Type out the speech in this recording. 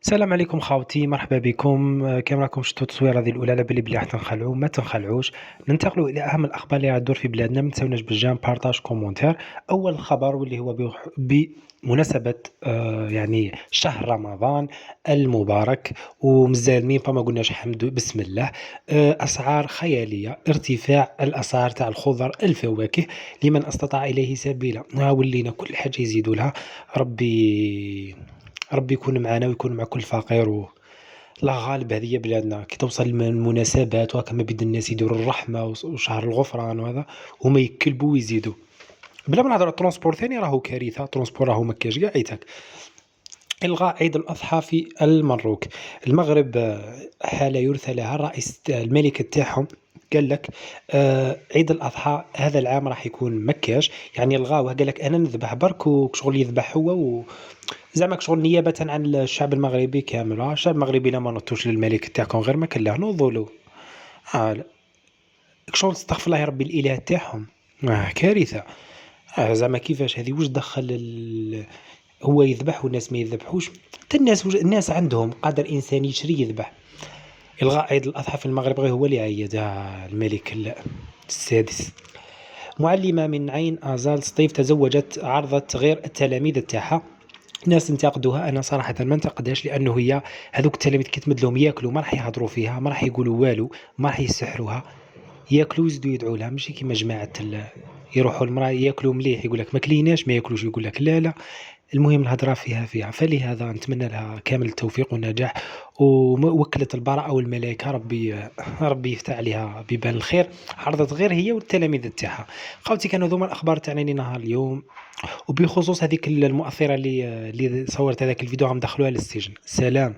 السلام عليكم خاوتي، مرحبا بكم. كيما راكم شفتوا التصويره هذه الاولى، على بالي بلي راح تنخلعوا، ما تنخلعوش. ننتقلوا الى اهم الاخبار اللي راح تدور في بلادنا. ما تنساوناش بالجيم، بارطاج، كومونتير. اول خبر واللي هو بمناسبه يعني شهر رمضان المبارك، ومازال فما قلناش حمد بسم الله. اسعار خياليه، ارتفاع الاسعار تاع الخضر الفواكه لمن استطاع اليه سبيلا. ولينا كل حاجه يزيدوا لها. ربي يكون معنا ويكون مع كل فقير الله غالب. هذه هي بلادنا، كي توصل المناسبات وهكا ما بين الناس يديروا الرحمة وشهر الغفران وهذا، هما يكلبوا ويزيدوا. بلا ما نهضر على الترونسبور ثاني، راهو كارثة. الترونسبور راهو ما كاش كاع عيتك. إلغاء عيد الأضحى في المروك. المغرب حالة يرثى لها. الرئيس الملك تاعهم قال لك عيد الأضحى هذا العام راح يكون مكاش، يعني الغاوه. قال لك أنا نذبح برك وشغل يذبح هو، زعما شغل نيابة عن الشعب المغربي كامل. الشعب المغربي لا ما نطوش للملك تاعكم غير ما كان له نوضوا له. لا. شغل استغفر الله يا ربي الإله تاعهم. كارثة. زعما كيفاش هذه؟ واش دخل هو يذبح والناس ما يذبحوش؟ حتى الناس عندهم قدر إنساني يشري يذبح. إلغاء عيد الأضحى في المغرب غير هو اللي عيد الملك السادس. معلمة من عين آزال سطيف تزوجت عرضة غير التلاميذ تاعها. الناس انتقدوها، انا صراحه ما انتقدهاش، لانه هي هذوك التلاميذ كي تمد لهم ياكلوا ما راح يهضروا فيها، ما راح يقولوا والو، ما راح يسحروها. ياكلوا ويزيدوا يدعوا لها، ماشي كيما جماعه يروحوا المراه ياكلوا مليح يقول لك ما كليناش، ما ياكلوش يقول لك لا لا. المهم الهضره فيها. فلهذا نتمنى لها كامل التوفيق والنجاح، ووكلت البراءه والملائكه. ربي يفتح عليها بيبان الخير. عرضت غير هي والتلاميذ تاعها. خوتي، كانوا ذوما الاخبار تاعنا لنهار اليوم. وبخصوص هذيك المؤثرة اللي صورت هذاك الفيديو، غندخلوها للسجن. سلام.